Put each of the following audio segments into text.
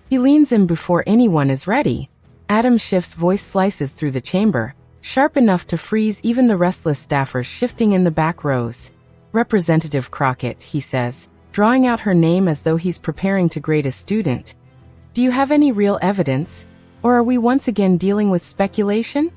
He leans in before anyone is ready. Adam Schiff's voice slices through the chamber, sharp enough to freeze even the restless staffers shifting in the back rows. "Representative Crockett," he says, drawing out her name as though he's preparing to grade a student. "Do you have any real evidence? Or are we once again dealing with speculation?"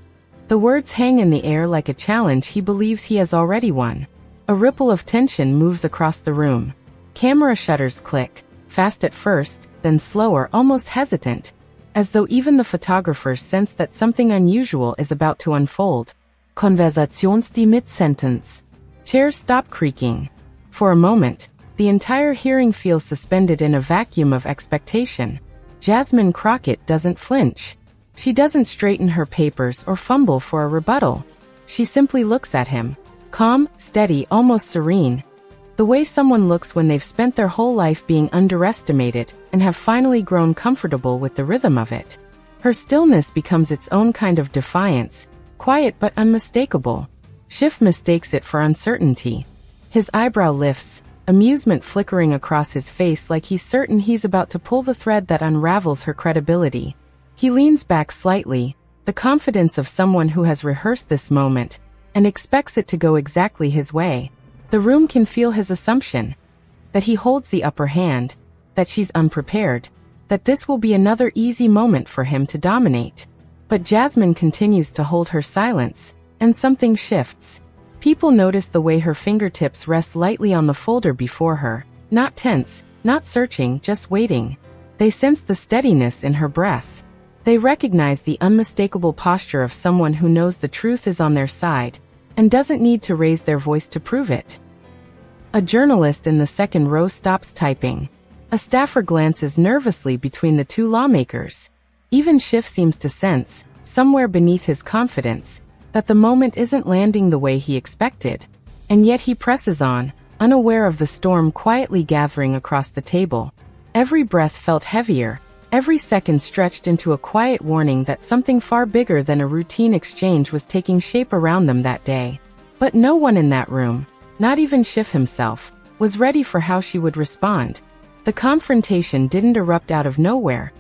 The words hang in the air like a challenge he believes he has already won. A ripple of tension moves across the room. Camera shutters click, fast at first, then slower, almost hesitant, as though even the photographers sense that something unusual is about to unfold. Conversations die Mid-Sentence. Chairs stop creaking. For a moment, the entire hearing feels suspended in a vacuum of expectation. Jasmine Crockett doesn't flinch. She doesn't straighten her papers or fumble for a rebuttal. She simply looks at him, calm, steady, almost serene. The way someone looks when they've spent their whole life being underestimated and have finally grown comfortable with the rhythm of it. Her stillness becomes its own kind of defiance, quiet but unmistakable. Schiff mistakes it for uncertainty. His eyebrow lifts, amusement flickering across his face like he's certain he's about to pull the thread that unravels her credibility. He leans back slightly, the confidence of someone who has rehearsed this moment, and expects it to go exactly his way. The room can feel his assumption, that he holds the upper hand, that she's unprepared, that this will be another easy moment for him to dominate. But Jasmine continues to hold her silence, and something shifts. People notice the way her fingertips rest lightly on the folder before her, not tense, not searching, just waiting. They sense the steadiness in her breath. They recognize the unmistakable posture of someone who knows the truth is on their side, and doesn't need to raise their voice to prove it. A journalist in the second row stops typing. A staffer glances nervously between the two lawmakers. Even Schiff seems to sense, somewhere beneath his confidence, that the moment isn't landing the way he expected. And yet he presses on, unaware of the storm quietly gathering across the table. Every breath felt heavier, every second stretched into a quiet warning that something far bigger than a routine exchange was taking shape around them that day. But no one in that room, not even Schiff himself, was ready for how she would respond. The confrontation didn't erupt out of nowhere.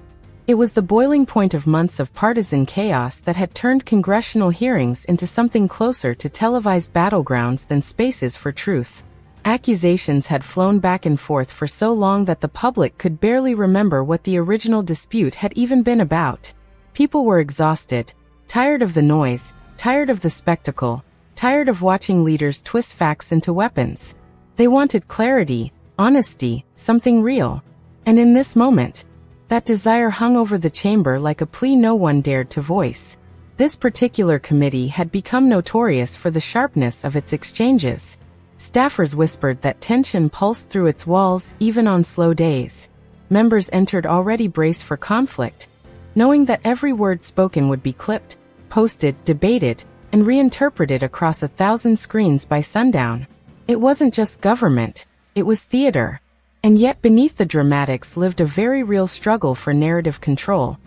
It was the boiling point of months of partisan chaos that had turned congressional hearings into something closer to televised battlegrounds than spaces for truth. Accusations had flown back and forth for so long that the public could barely remember what the original dispute had even been about. People were exhausted, tired of the noise, tired of the spectacle, tired of watching leaders twist facts into weapons. They wanted clarity, honesty, something real. And in this moment, that desire hung over the chamber like a plea no one dared to voice. This particular committee had become notorious for the sharpness of its exchanges. Staffers whispered that tension pulsed through its walls even on slow days. Members entered already braced for conflict, knowing that every word spoken would be clipped, posted, debated, and reinterpreted across 1,000 screens by sundown. It wasn't just government, it was theater. And yet beneath the dramatics lived a very real struggle for narrative control.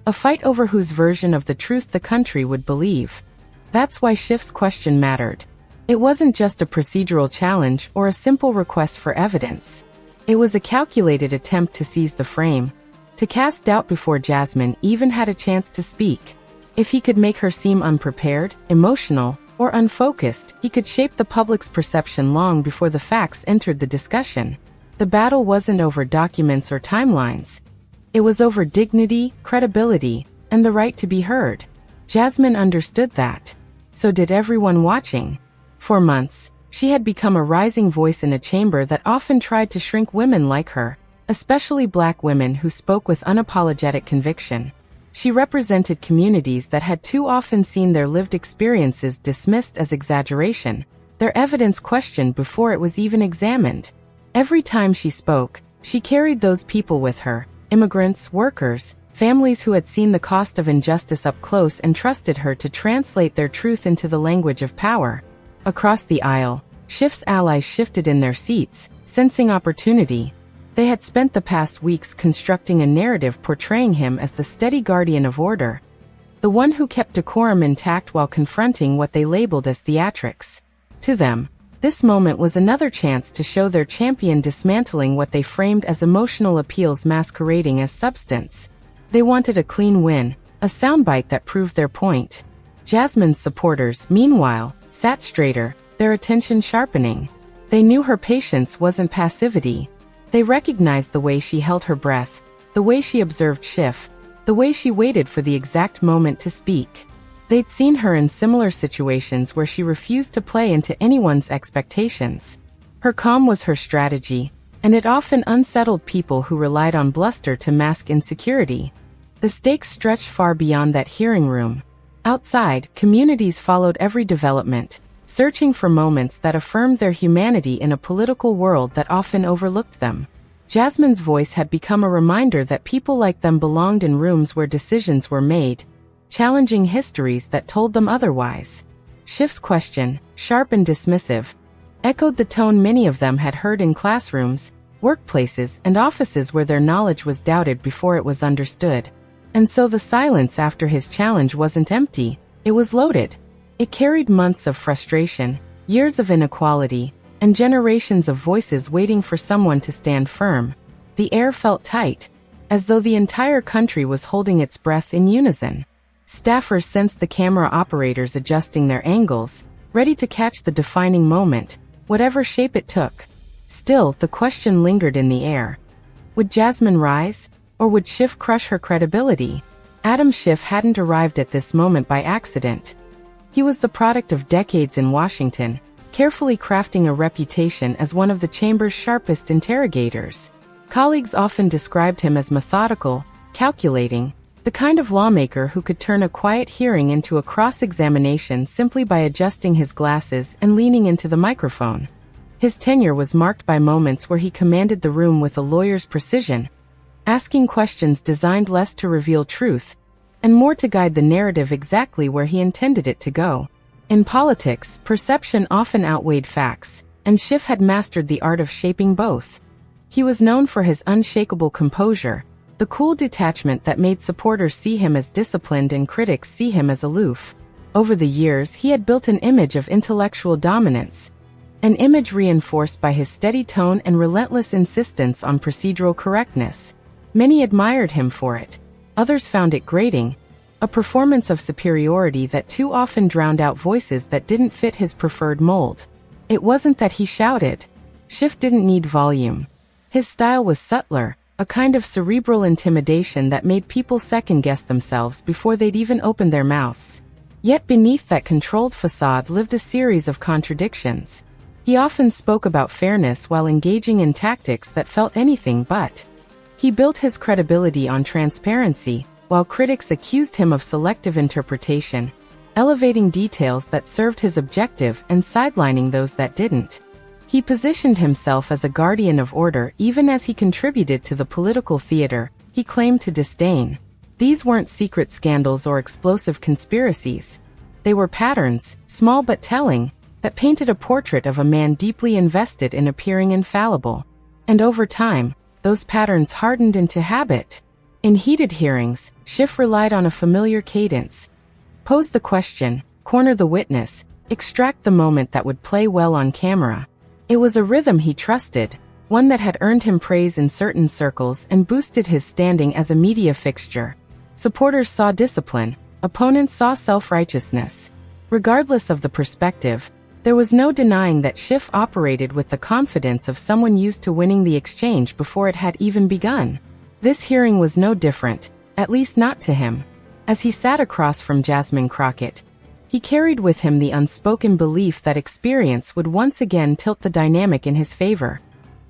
A fight over whose version of the truth the country would believe. That's why Schiff's question mattered. It wasn't just a procedural challenge or a simple request for evidence. It was a calculated attempt to seize the frame, to cast doubt before Jasmine even had a chance to speak. If he could make her seem unprepared, emotional, or unfocused, he could shape the public's perception long before the facts entered the discussion. The battle wasn't over documents or timelines. It was over dignity, credibility, and the right to be heard. Jasmine understood that. So did everyone watching. For months, she had become a rising voice in a chamber that often tried to shrink women like her, especially Black women who spoke with unapologetic conviction. She represented communities that had too often seen their lived experiences dismissed as exaggeration, their evidence questioned before it was even examined. Every time she spoke, she carried those people with her, immigrants, workers, families who had seen the cost of injustice up close and trusted her to translate their truth into the language of power. Across the aisle, Schiff's allies shifted in their seats, sensing opportunity. They had spent the past weeks constructing a narrative portraying him as the steady guardian of order, the one who kept decorum intact while confronting what they labeled as theatrics. To them, This moment was another chance to show their champion dismantling what they framed as emotional appeals masquerading as substance. They wanted a clean win, a soundbite that proved their point. Jasmine's supporters, meanwhile, sat straighter, their attention sharpening. They knew her patience wasn't passivity. They recognized the way she held her breath, the way she observed Schiff, the way she waited for the exact moment to speak. They'd seen her in similar situations where she refused to play into anyone's expectations. Her calm was her strategy, and it often unsettled people who relied on bluster to mask insecurity. The stakes stretched far beyond that hearing room. Outside, communities followed every development, searching for moments that affirmed their humanity in a political world that often overlooked them. Jasmine's voice had become a reminder that people like them belonged in rooms where decisions were made, challenging histories that told them otherwise. Schiff's question, sharp and dismissive, echoed the tone many of them had heard in classrooms, workplaces, and offices where their knowledge was doubted before it was understood. And so the silence after his challenge wasn't empty, it was loaded. It carried months of frustration, years of inequality, and generations of voices waiting for someone to stand firm. The air felt tight, as though the entire country was holding its breath in unison. Staffers sensed the camera operators adjusting their angles, ready to catch the defining moment, whatever shape it took. Still, the question lingered in the air. Would Jasmine rise, or would Schiff crush her credibility? Adam Schiff hadn't arrived at this moment by accident. He was the product of decades in Washington, carefully crafting a reputation as one of the chamber's sharpest interrogators. Colleagues often described him as methodical, calculating, the kind of lawmaker who could turn a quiet hearing into a cross-examination simply by adjusting his glasses and leaning into the microphone. His tenure was marked by moments where he commanded the room with a lawyer's precision, asking questions designed less to reveal truth, and more to guide the narrative exactly where he intended it to go. In politics, perception often outweighed facts, and Schiff had mastered the art of shaping both. He was known for his unshakable composure, the cool detachment that made supporters see him as disciplined and critics see him as aloof. Over the years, he had built an image of intellectual dominance, an image reinforced by his steady tone and relentless insistence on procedural correctness. Many admired him for it. Others found it grating, a performance of superiority that too often drowned out voices that didn't fit his preferred mold. It wasn't that he shouted. Schiff didn't need volume. His style was subtler, a kind of cerebral intimidation that made people second-guess themselves before they'd even open their mouths. Yet beneath that controlled facade lived a series of contradictions. He often spoke about fairness while engaging in tactics that felt anything but. He built his credibility on transparency, while critics accused him of selective interpretation, elevating details that served his objective and sidelining those that didn't. He positioned himself as a guardian of order even as he contributed to the political theater he claimed to disdain. These weren't secret scandals or explosive conspiracies. They were patterns, small but telling, that painted a portrait of a man deeply invested in appearing infallible. And over time, those patterns hardened into habit. In heated hearings, Schiff relied on a familiar cadence. Pose the question, corner the witness, extract the moment that would play well on camera. It was a rhythm he trusted, one that had earned him praise in certain circles and boosted his standing as a media fixture. Supporters saw discipline, opponents saw self-righteousness. Regardless of the perspective, there was no denying that Schiff operated with the confidence of someone used to winning the exchange before it had even begun. This hearing was no different, at least not to him. As he sat across from Jasmine Crockett, he carried with him the unspoken belief that experience would once again tilt the dynamic in his favor.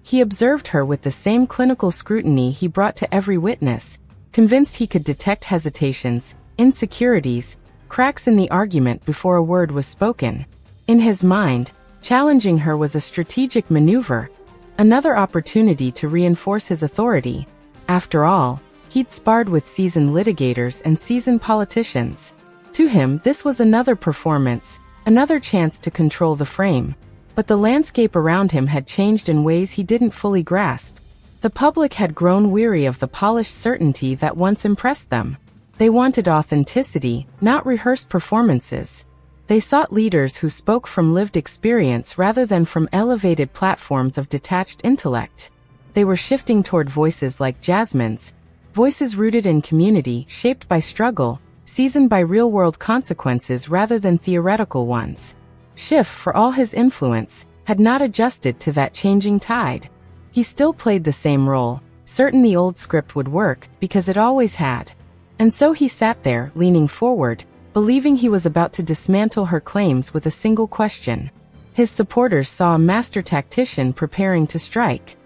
He observed her with the same clinical scrutiny he brought to every witness, convinced he could detect hesitations, insecurities, cracks in the argument before a word was spoken. In his mind, challenging her was a strategic maneuver, another opportunity to reinforce his authority. After all, he'd sparred with seasoned litigators and seasoned politicians. To him, this was another performance, another chance to control the frame. But the landscape around him had changed in ways he didn't fully grasp. The public had grown weary of the polished certainty that once impressed them. They wanted authenticity, not rehearsed performances. They sought leaders who spoke from lived experience rather than from elevated platforms of detached intellect. They were shifting toward voices like Jasmine's, voices rooted in community, shaped by struggle, seasoned by real-world consequences rather than theoretical ones. Schiff, for all his influence, had not adjusted to that changing tide. He still played the same role, certain the old script would work, because it always had. And so he sat there, leaning forward, believing he was about to dismantle her claims with a single question. His supporters saw a master tactician preparing to strike.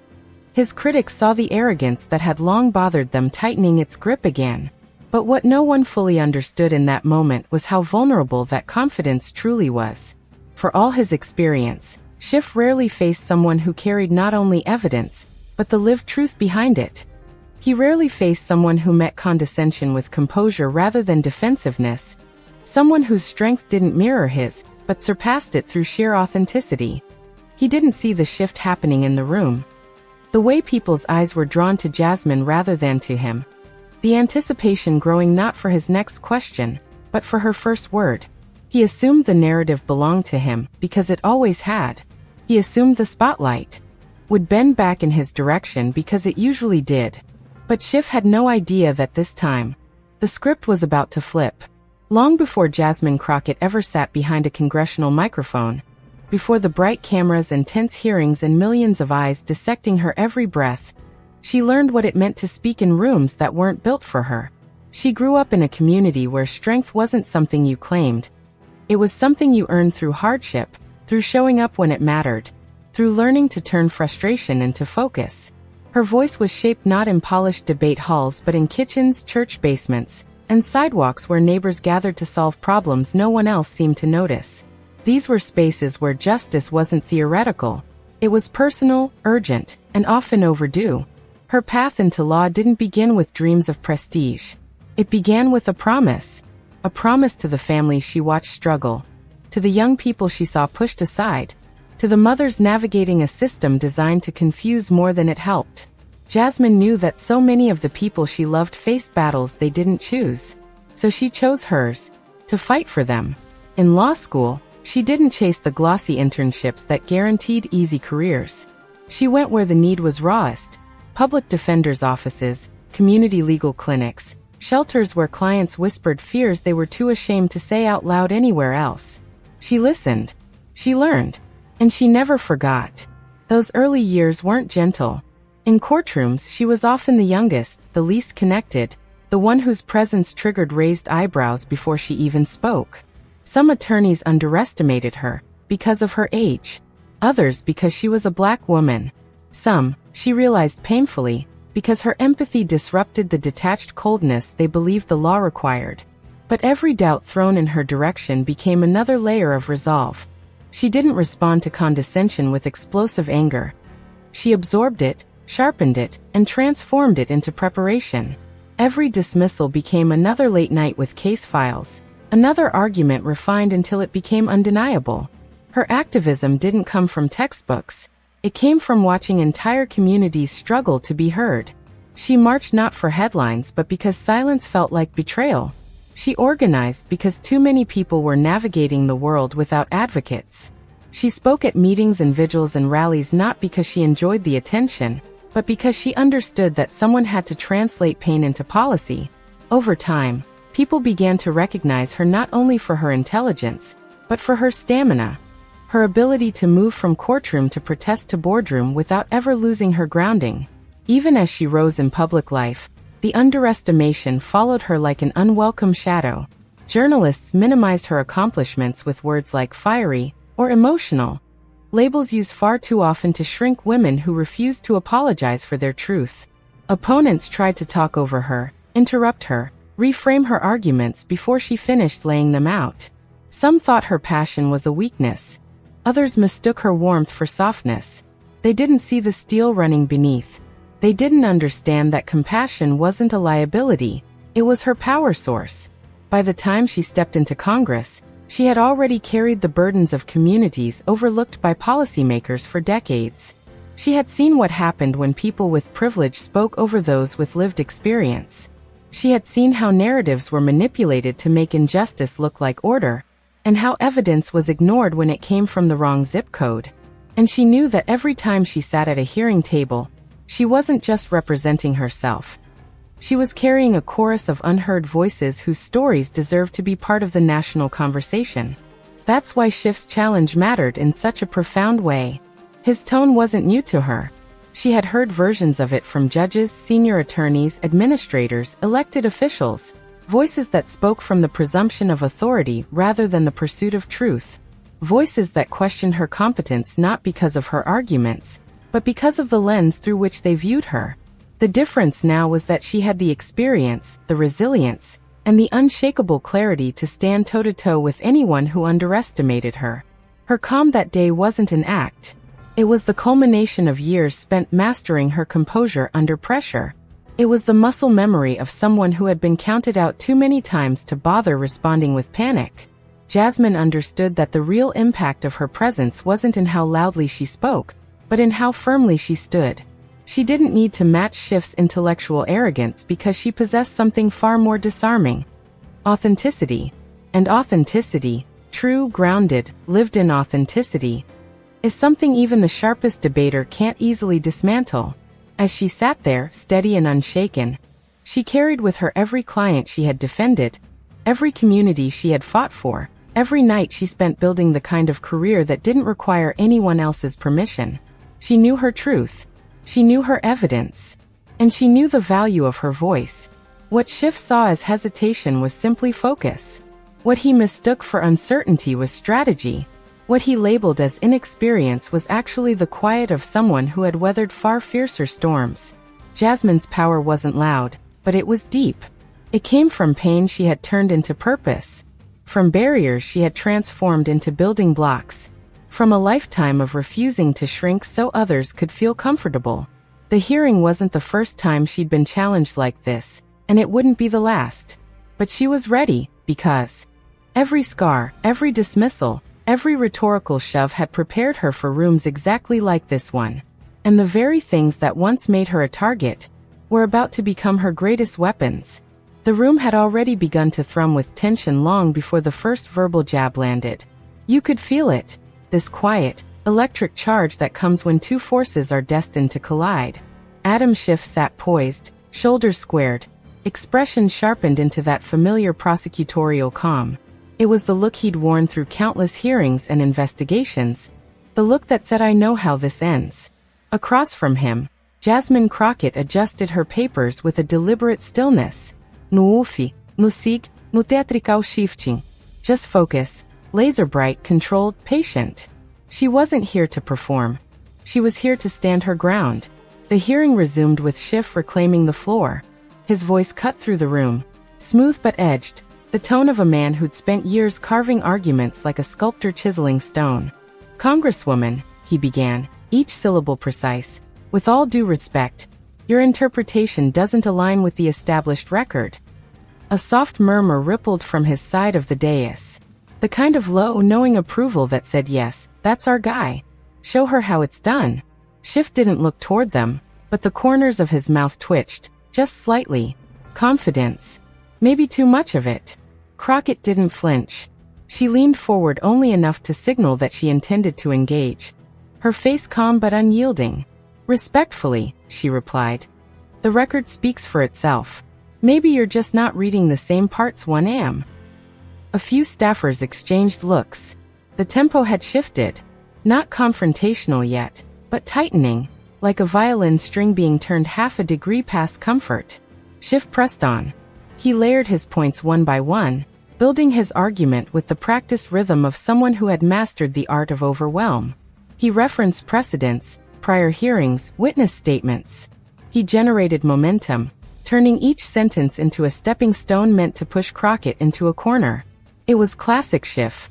His critics saw the arrogance that had long bothered them tightening its grip again. But what no one fully understood in that moment was how vulnerable that confidence truly was. For all his experience, Schiff rarely faced someone who carried not only evidence, but the lived truth behind it. He rarely faced someone who met condescension with composure rather than defensiveness, someone whose strength didn't mirror his, but surpassed it through sheer authenticity. He didn't see the shift happening in the room. The way people's eyes were drawn to Jasmine rather than to him. The anticipation growing not for his next question, but for her first word. He assumed the narrative belonged to him, because it always had. He assumed the spotlight would bend back in his direction because it usually did. But Schiff had no idea that this time, the script was about to flip. Long before Jasmine Crockett ever sat behind a congressional microphone, before the bright cameras and tense hearings and millions of eyes dissecting her every breath, she learned what it meant to speak in rooms that weren't built for her. She grew up in a community where strength wasn't something you claimed. It was something you earned through hardship, through showing up when it mattered, through learning to turn frustration into focus. Her voice was shaped not in polished debate halls but in kitchens, church basements, and sidewalks where neighbors gathered to solve problems no one else seemed to notice. These were spaces where justice wasn't theoretical. It was personal, urgent, and often overdue. Her path into law didn't begin with dreams of prestige. It began with a promise to the families she watched struggle, to the young people she saw pushed aside, to the mothers navigating a system designed to confuse more than it helped. Jasmine knew that so many of the people she loved faced battles they didn't choose. So she chose hers, to fight for them. In law school, she didn't chase the glossy internships that guaranteed easy careers. She went where the need was rawest: public defenders' offices, community legal clinics, shelters where clients whispered fears they were too ashamed to say out loud anywhere else. She listened. She learned. And she never forgot. Those early years weren't gentle. In courtrooms, she was often the youngest, the least connected, the one whose presence triggered raised eyebrows before she even spoke. Some attorneys underestimated her, because of her age. Others because she was a black woman. Some, she realized painfully, because her empathy disrupted the detached coldness they believed the law required. But every doubt thrown in her direction became another layer of resolve. She didn't respond to condescension with explosive anger. She absorbed it, sharpened it, and transformed it into preparation. Every dismissal became another late night with case files, another argument refined until it became undeniable. Her activism didn't come from textbooks. It came from watching entire communities struggle to be heard. She marched not for headlines but because silence felt like betrayal. She organized because too many people were navigating the world without advocates. She spoke at meetings and vigils and rallies not because she enjoyed the attention, but because she understood that someone had to translate pain into policy. Over time, people began to recognize her not only for her intelligence, but for her stamina. Her ability to move from courtroom to protest to boardroom without ever losing her grounding. Even as she rose in public life, the underestimation followed her like an unwelcome shadow. Journalists minimized her accomplishments with words like fiery or emotional, labels used far too often to shrink women who refused to apologize for their truth. Opponents tried to talk over her, interrupt her, reframe her arguments before she finished laying them out. Some thought her passion was a weakness. Others mistook her warmth for softness. They didn't see the steel running beneath. They didn't understand that compassion wasn't a liability, it was her power source. By the time she stepped into Congress, she had already carried the burdens of communities overlooked by policymakers for decades. She had seen what happened when people with privilege spoke over those with lived experience. She had seen how narratives were manipulated to make injustice look like order, and how evidence was ignored when it came from the wrong zip code. And she knew that every time she sat at a hearing table, she wasn't just representing herself. She was carrying a chorus of unheard voices whose stories deserved to be part of the national conversation. That's why Schiff's challenge mattered in such a profound way. His tone wasn't new to her. She had heard versions of it from judges, senior attorneys, administrators, elected officials, voices that spoke from the presumption of authority rather than the pursuit of truth. Voices that questioned her competence not because of her arguments, but because of the lens through which they viewed her. The difference now was that she had the experience, the resilience, and the unshakable clarity to stand toe-to-toe with anyone who underestimated her. Her calm that day wasn't an act. It was the culmination of years spent mastering her composure under pressure. It was the muscle memory of someone who had been counted out too many times to bother responding with panic. Jasmine understood that the real impact of her presence wasn't in how loudly she spoke, but in how firmly she stood. She didn't need to match Schiff's intellectual arrogance because she possessed something far more disarming: authenticity. And authenticity, true, grounded, lived-in authenticity, is something even the sharpest debater can't easily dismantle. As she sat there, steady and unshaken, she carried with her every client she had defended, every community she had fought for, every night she spent building the kind of career that didn't require anyone else's permission. She knew her truth. She knew her evidence. And she knew the value of her voice. What Schiff saw as hesitation was simply focus. What he mistook for uncertainty was strategy. What he labeled as inexperience was actually the quiet of someone who had weathered far fiercer storms. Jasmine's power wasn't loud, but it was deep. It came from pain she had turned into purpose, from barriers she had transformed into building blocks, from a lifetime of refusing to shrink so others could feel comfortable. The hearing wasn't the first time she'd been challenged like this, and it wouldn't be the last. But she was ready, because every scar, every dismissal, every rhetorical shove had prepared her for rooms exactly like this one. And the very things that once made her a target were about to become her greatest weapons. The room had already begun to thrum with tension long before the first verbal jab landed. You could feel it, this quiet, electric charge that comes when two forces are destined to collide. Adam Schiff sat poised, shoulders squared, expression sharpened into that familiar prosecutorial calm. It was the look he'd worn through countless hearings and investigations, the look that said, "I know how this ends." Across from him, Jasmine Crockett adjusted her papers with a deliberate stillness. No UFI, no SIG, no theatrical shifting. Just focus, laser-bright, controlled, patient. She wasn't here to perform. She was here to stand her ground. The hearing resumed with Schiff reclaiming the floor. His voice cut through the room, smooth but edged, the tone of a man who'd spent years carving arguments like a sculptor chiseling stone. "Congresswoman," he began, each syllable precise, "with all due respect, your interpretation doesn't align with the established record." A soft murmur rippled from his side of the dais. The kind of low, knowing approval that said, "Yes, that's our guy. Show her how it's done." Schiff didn't look toward them, but the corners of his mouth twitched, just slightly. Confidence. Maybe too much of it. Crockett didn't flinch. She leaned forward only enough to signal that she intended to engage. Her face calm but unyielding. "Respectfully," she replied. "The record speaks for itself. Maybe you're just not reading the same parts 1 am." A few staffers exchanged looks. The tempo had shifted. Not confrontational yet, but tightening, like a violin string being turned half a degree past comfort. Schiff pressed on. He layered his points one by one, building his argument with the practiced rhythm of someone who had mastered the art of overwhelm. He referenced precedents, prior hearings, witness statements. He generated momentum, turning each sentence into a stepping stone meant to push Crockett into a corner. It was classic Schiff.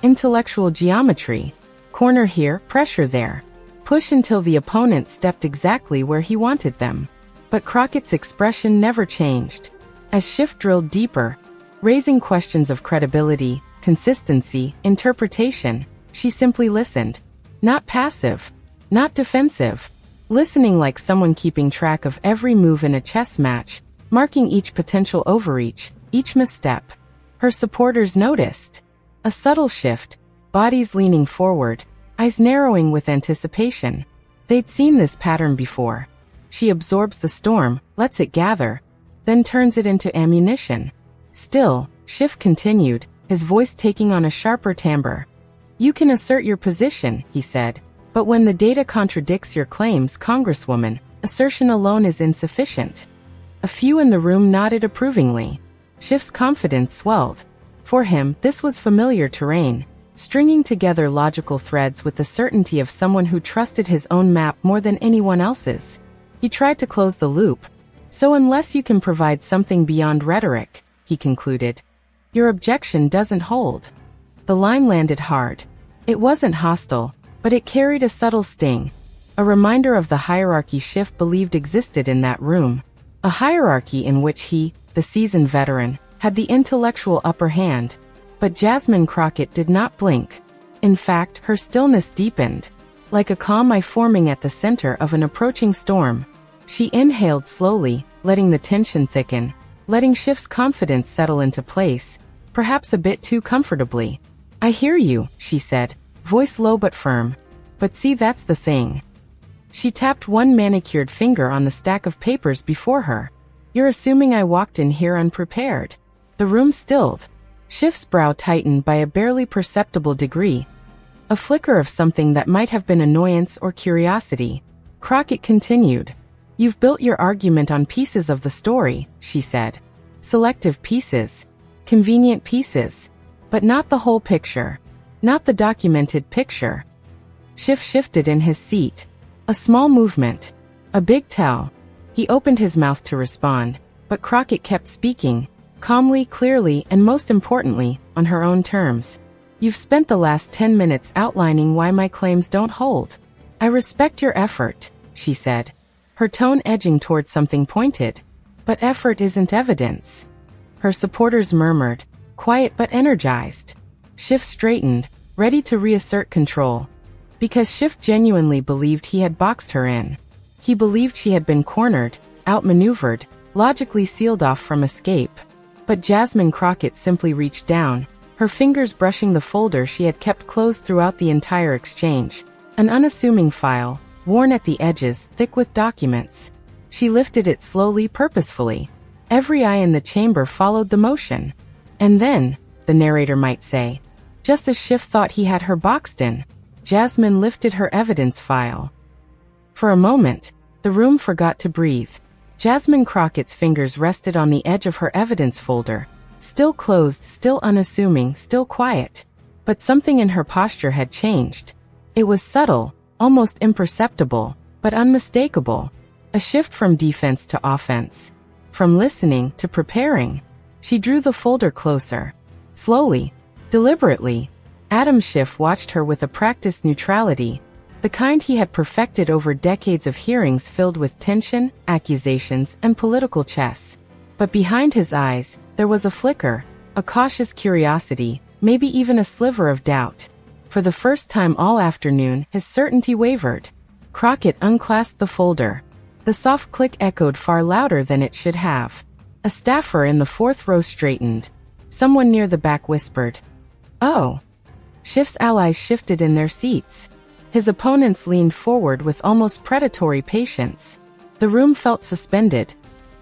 Intellectual geometry. Corner here, pressure there. Push until the opponent stepped exactly where he wanted them. But Crockett's expression never changed. As Schiff drilled deeper, raising questions of credibility, consistency, interpretation, she simply listened. Not passive, not defensive. Listening like someone keeping track of every move in a chess match, marking each potential overreach, each misstep. Her supporters noticed. A subtle shift, bodies leaning forward, eyes narrowing with anticipation. They'd seen this pattern before. She absorbs the storm, lets it gather, then turns it into ammunition. Still, Schiff continued, his voice taking on a sharper timbre. You can assert your position, he said, but when the data contradicts your claims, Congresswoman, assertion alone is insufficient. A few in the room nodded approvingly. Schiff's confidence swelled. For him, this was familiar terrain, stringing together logical threads with the certainty of someone who trusted his own map more than anyone else's. He tried to close the loop. So unless you can provide something beyond rhetoric, he concluded, your objection doesn't hold. The line landed hard. It wasn't hostile, but it carried a subtle sting, a reminder of the hierarchy Schiff believed existed in that room. A hierarchy in which he, the seasoned veteran, had the intellectual upper hand. But Jasmine Crockett did not blink. In fact, her stillness deepened, like a calm eye forming at the center of an approaching storm. She inhaled slowly, letting the tension thicken, letting Schiff's confidence settle into place, perhaps a bit too comfortably. I hear you, she said, voice low but firm. But see, that's the thing. She tapped one manicured finger on the stack of papers before her. You're assuming I walked in here unprepared. The room stilled. Schiff's brow tightened by a barely perceptible degree. A flicker of something that might have been annoyance or curiosity. Crockett continued. You've built your argument on pieces of the story, she said. Selective pieces. Convenient pieces. But not the whole picture. Not the documented picture. Schiff shifted in his seat. A small movement. A big tell. He opened his mouth to respond, but Crockett kept speaking, calmly, clearly, and most importantly, on her own terms. You've spent the last 10 minutes outlining why my claims don't hold. I respect your effort, she said, her tone edging toward something pointed. But effort isn't evidence. Her supporters murmured, quiet but energized. Schiff straightened, ready to reassert control. Because Schiff genuinely believed he had boxed her in. He believed she had been cornered, outmaneuvered, logically sealed off from escape. But Jasmine Crockett simply reached down, her fingers brushing the folder she had kept closed throughout the entire exchange. An unassuming file, worn at the edges, thick with documents. She lifted it slowly, purposefully. Every eye in the chamber followed the motion. And then, the narrator might say, just as Schiff thought he had her boxed in, Jasmine lifted her evidence file. For a moment, the room forgot to breathe. Jasmine Crockett's fingers rested on the edge of her evidence folder, still closed, still unassuming, still quiet. But something in her posture had changed. It was subtle, almost imperceptible, but unmistakable. A shift from defense to offense. From listening to preparing. She drew the folder closer. Slowly, deliberately. Adam Schiff watched her with a practiced neutrality, the kind he had perfected over decades of hearings filled with tension, accusations, and political chess. But behind his eyes, there was a flicker, a cautious curiosity, maybe even a sliver of doubt. For the first time all afternoon, his certainty wavered. Crockett unclasped the folder. The soft click echoed far louder than it should have. A staffer in the fourth row straightened. Someone near the back whispered, "Oh." Schiff's allies shifted in their seats. His opponents leaned forward with almost predatory patience. The room felt suspended,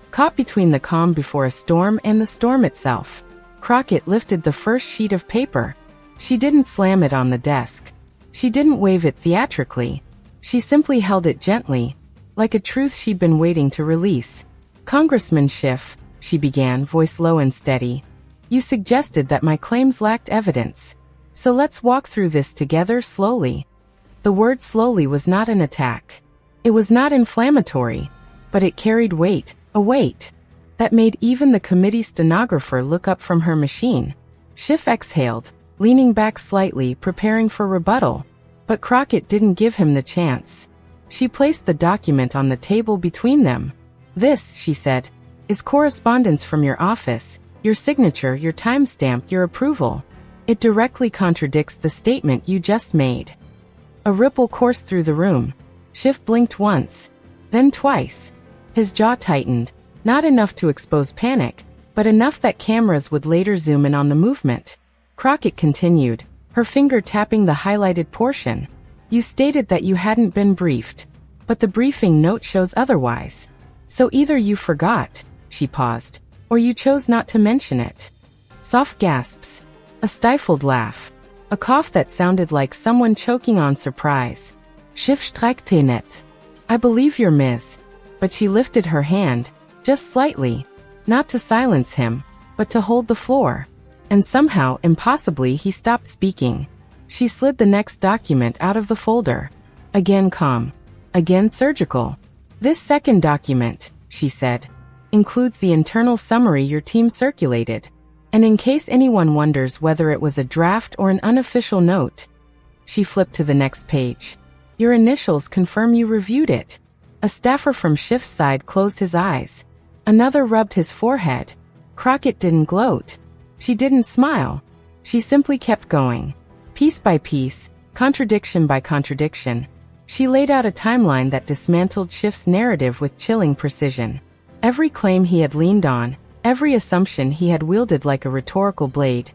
caught between the calm before a storm and the storm itself. Crockett lifted the first sheet of paper. She didn't slam it on the desk. She didn't wave it theatrically. She simply held it gently, like a truth she'd been waiting to release. "Congressman Schiff," she began, voice low and steady, "you suggested that my claims lacked evidence. So let's walk through this together slowly." The word slowly was not an attack. It was not inflammatory, but it carried weight, a weight that made even the committee stenographer look up from her machine. Schiff exhaled, leaning back slightly, preparing for rebuttal. But Crockett didn't give him the chance. She placed the document on the table between them. "This," she said, "is correspondence from your office, your signature, your timestamp, your approval. It directly contradicts the statement you just made." A ripple coursed through the room. Schiff blinked once, then twice. His jaw tightened, not enough to expose panic, but enough that cameras would later zoom in on the movement. Crockett continued, her finger tapping the highlighted portion. You stated that you hadn't been briefed, but the briefing note shows otherwise. So either you forgot, she paused, or you chose not to mention it. Soft gasps. A stifled laugh. A cough that sounded like someone choking on surprise. Schiff streckte net. I believe you're Ms. But she lifted her hand, just slightly, not to silence him, but to hold the floor. And somehow, impossibly, he stopped speaking. She slid the next document out of the folder. Again calm. Again surgical. This second document, she said, includes the internal summary your team circulated. And in case anyone wonders whether it was a draft or an unofficial note, she flipped to the next page. Your initials confirm you reviewed it. A staffer from Schiff's side closed his eyes. Another rubbed his forehead. Crockett didn't gloat. She didn't smile. She simply kept going. Piece by piece, contradiction by contradiction, she laid out a timeline that dismantled Schiff's narrative with chilling precision. Every claim he had leaned on, every assumption he had wielded like a rhetorical blade,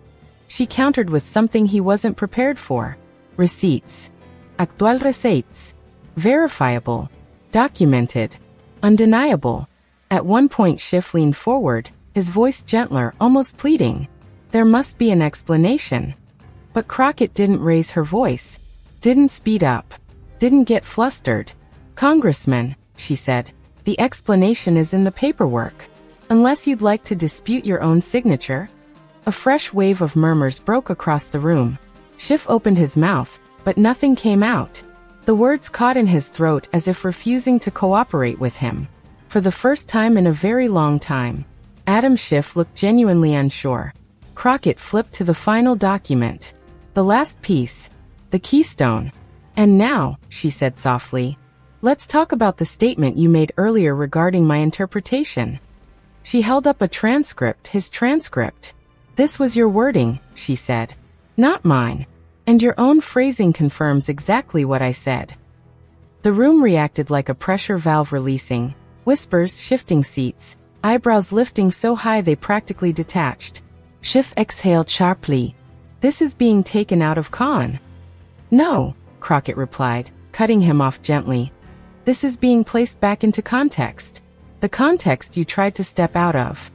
she countered with something he wasn't prepared for. Receipts. Actual receipts. Verifiable. Documented. Undeniable. At one point Schiff leaned forward, his voice gentler, almost pleading. There must be an explanation. But Crockett didn't raise her voice. Didn't speed up. Didn't get flustered. Congressman, she said, the explanation is in the paperwork. Unless you'd like to dispute your own signature. A fresh wave of murmurs broke across the room. Schiff opened his mouth, but nothing came out. The words caught in his throat as if refusing to cooperate with him. For the first time in a very long time, Adam Schiff looked genuinely unsure. Crockett flipped to the final document. The last piece. The keystone. And now, she said softly, let's talk about the statement you made earlier regarding my interpretation. She held up a transcript, his transcript. This was your wording, she said. Not mine. And your own phrasing confirms exactly what I said. The room reacted like a pressure valve releasing, whispers shifting seats, eyebrows lifting so high they practically detached. Schiff exhaled sharply. This is being taken out of con. No, Crockett replied, cutting him off gently. This is being placed back into context. The context you tried to step out of.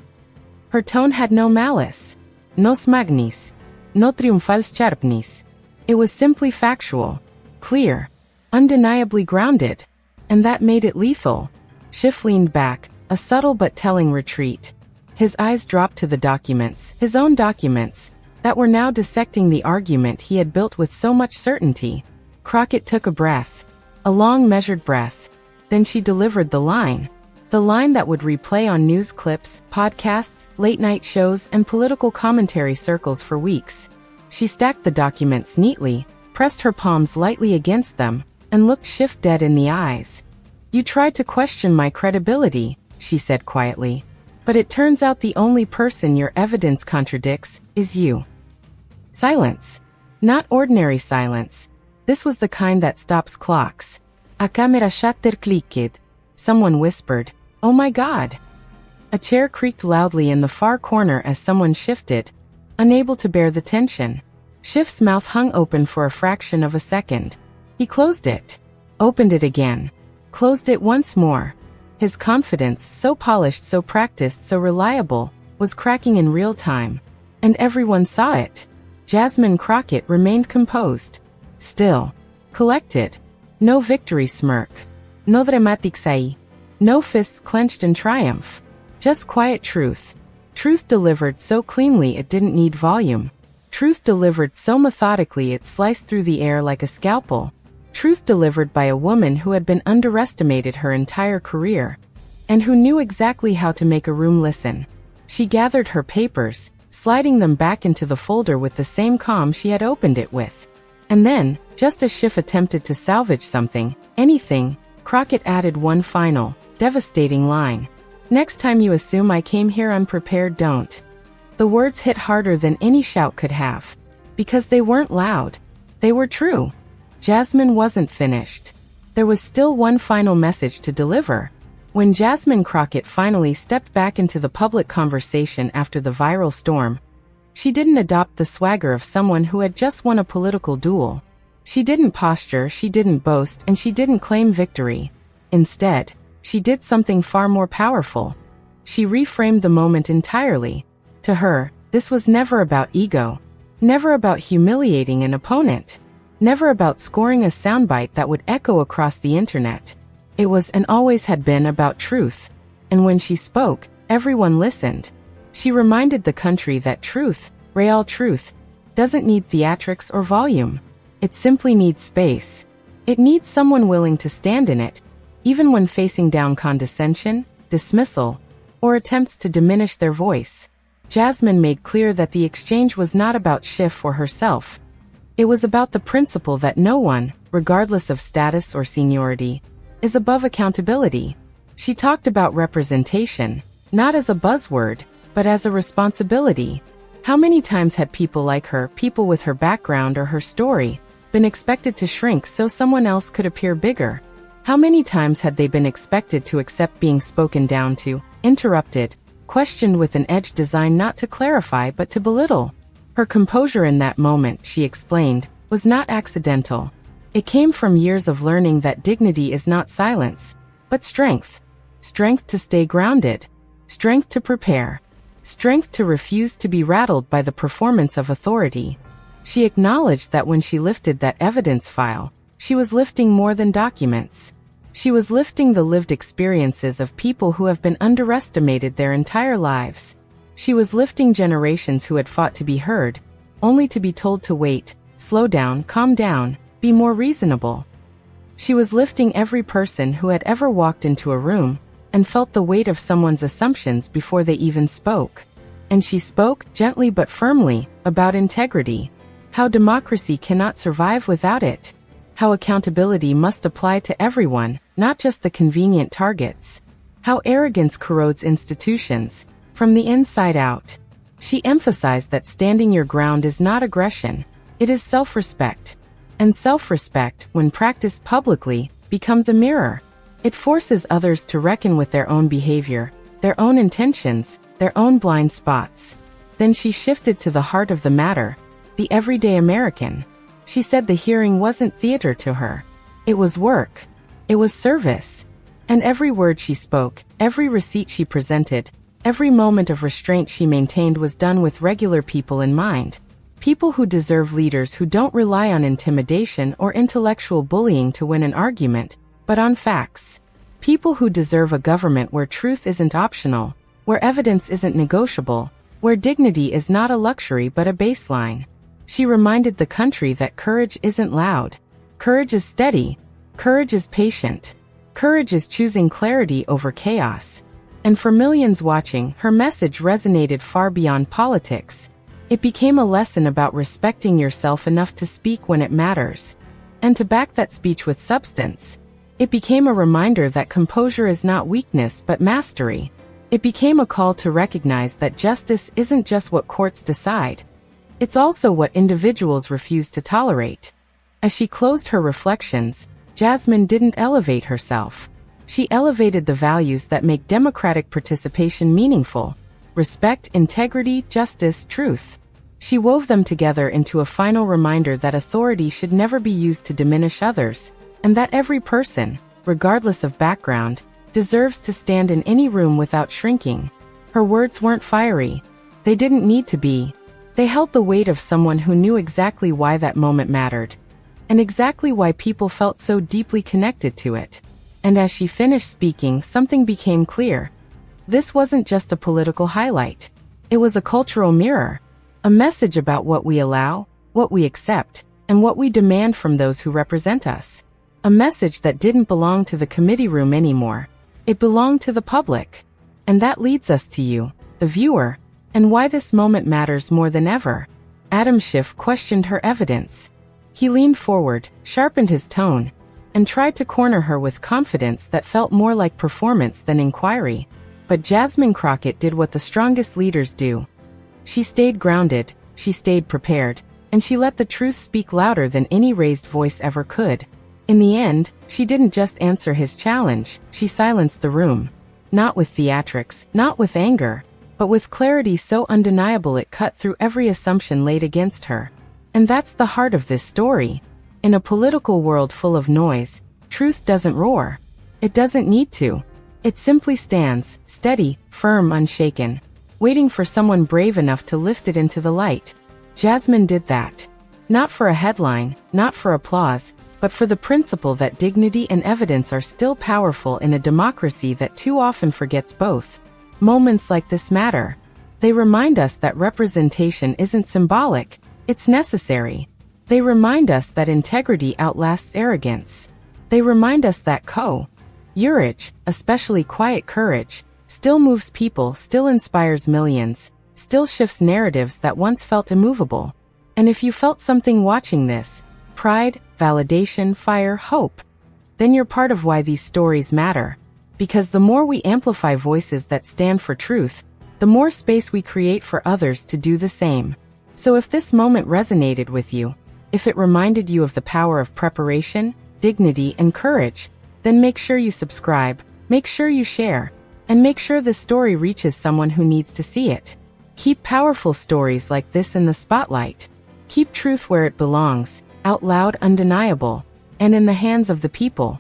Her tone had no malice. Nos magnis. No triumphals charpnis. It was simply factual. Clear. Undeniably grounded. And that made it lethal. Schiff leaned back, a subtle but telling retreat. His eyes dropped to the documents, his own documents, that were now dissecting the argument he had built with so much certainty. Crockett took a breath. A long measured breath. Then she delivered the line. The line that would replay on news clips, podcasts, late-night shows, and political commentary circles for weeks. She stacked the documents neatly, pressed her palms lightly against them, and looked Schiff dead in the eyes. You tried to question my credibility, she said quietly. But it turns out the only person your evidence contradicts is you. Silence. Not ordinary silence. This was the kind that stops clocks. A camera shutter clicked. Someone whispered, "Oh my God." A chair creaked loudly in the far corner as someone shifted, unable to bear the tension. Schiff's mouth hung open for a fraction of a second. He closed it. Opened it again. Closed it once more. His confidence, so polished, so practiced, so reliable, was cracking in real time. And everyone saw it. Jasmine Crockett remained composed. Still. Collected. No victory smirk. No dramatic sigh. No fists clenched in triumph. Just quiet truth. Truth delivered so cleanly it didn't need volume. Truth delivered so methodically it sliced through the air like a scalpel. Truth delivered by a woman who had been underestimated her entire career, and who knew exactly how to make a room listen. She gathered her papers, sliding them back into the folder with the same calm she had opened it with. And then, just as Schiff attempted to salvage something, anything, Crockett added one final, devastating line. Next time you assume I came here unprepared, don't. The words hit harder than any shout could have. Because they weren't loud. They were true. Jasmine wasn't finished. There was still one final message to deliver. When Jasmine Crockett finally stepped back into the public conversation after the viral storm, She didn't adopt the swagger of someone who had just won a political duel. She didn't posture, she didn't boast, and she didn't claim victory. Instead, she did something far more powerful. She reframed the moment entirely. To her, this was never about ego, never about humiliating an opponent, never about scoring a soundbite that would echo across the internet. It was and always had been about truth. And when she spoke, everyone listened. She reminded the country that truth, real truth, doesn't need theatrics or volume. It simply needs space. It needs someone willing to stand in it, even when facing down condescension, dismissal, or attempts to diminish their voice. Jasmine made clear that the exchange was not about Schiff or herself. It was about the principle that no one, regardless of status or seniority, is above accountability. She talked about representation, not as a buzzword, but as a responsibility. How many times had people like her, people with her background or her story, been expected to shrink so someone else could appear bigger? How many times had they been expected to accept being spoken down to, interrupted, questioned with an edge designed not to clarify but to belittle? Her composure in that moment, she explained, was not accidental. It came from years of learning that dignity is not silence, but strength. Strength to stay grounded. Strength to prepare. Strength to refuse to be rattled by the performance of authority. She acknowledged that when she lifted that evidence file, she was lifting more than documents. She was lifting the lived experiences of people who have been underestimated their entire lives. She was lifting generations who had fought to be heard, only to be told to wait, slow down, calm down, be more reasonable. She was lifting every person who had ever walked into a room and felt the weight of someone's assumptions before they even spoke. And she spoke, gently but firmly, about integrity. How democracy cannot survive without it. How accountability must apply to everyone, not just the convenient targets. How arrogance corrodes institutions, from the inside out. She emphasized that standing your ground is not aggression, it is self-respect. And self-respect, when practiced publicly, becomes a mirror. It forces others to reckon with their own behavior, their own intentions, their own blind spots. Then she shifted to the heart of the matter, the everyday American. She said the hearing wasn't theater to her. It was work. It was service. And every word she spoke, every receipt she presented, every moment of restraint she maintained was done with regular people in mind. People who deserve leaders who don't rely on intimidation or intellectual bullying to win an argument, but on facts. People who deserve a government where truth isn't optional, where evidence isn't negotiable, where dignity is not a luxury but a baseline. She reminded the country that courage isn't loud. Courage is steady. Courage is patient. Courage is choosing clarity over chaos. And for millions watching, her message resonated far beyond politics. It became a lesson about respecting yourself enough to speak when it matters, and to back that speech with substance. It became a reminder that composure is not weakness but mastery. It became a call to recognize that justice isn't just what courts decide. It's also what individuals refuse to tolerate. As she closed her reflections, Jasmine didn't elevate herself. She elevated the values that make democratic participation meaningful: respect, integrity, justice, truth. She wove them together into a final reminder that authority should never be used to diminish others, and that every person, regardless of background, deserves to stand in any room without shrinking. Her words weren't fiery. They didn't need to be. They held the weight of someone who knew exactly why that moment mattered, and exactly why people felt so deeply connected to it. And as she finished speaking, something became clear. This wasn't just a political highlight. It was a cultural mirror, a message about what we allow, what we accept, and what we demand from those who represent us. A message that didn't belong to the committee room anymore. It belonged to the public. And that leads us to you, the viewer, and why this moment matters more than ever. Adam Schiff questioned her evidence. He leaned forward, sharpened his tone, and tried to corner her with confidence that felt more like performance than inquiry. But Jasmine Crockett did what the strongest leaders do. She stayed grounded, she stayed prepared, and she let the truth speak louder than any raised voice ever could. In the end, she didn't just answer his challenge, she silenced the room. Not with theatrics, not with anger, but with clarity so undeniable it cut through every assumption laid against her. And that's the heart of this story. In a political world full of noise, truth doesn't roar. It doesn't need to. It simply stands, steady, firm, unshaken, waiting for someone brave enough to lift it into the light. Jasmine did that. Not for a headline, not for applause, but for the principle that dignity and evidence are still powerful in a democracy that too often forgets both. Moments like this matter. They remind us that representation isn't symbolic, it's necessary. They remind us that integrity outlasts arrogance. They remind us that courage, especially quiet courage, still moves people, still inspires millions, still shifts narratives that once felt immovable. And if you felt something watching this, pride, validation, fire, hope, then you're part of why these stories matter. Because the more we amplify voices that stand for truth, the more space we create for others to do the same. So if this moment resonated with you, if it reminded you of the power of preparation, dignity, and courage, then make sure you subscribe, make sure you share, and make sure this story reaches someone who needs to see it. Keep powerful stories like this in the spotlight. Keep truth where it belongs, out loud, undeniable, and in the hands of the people.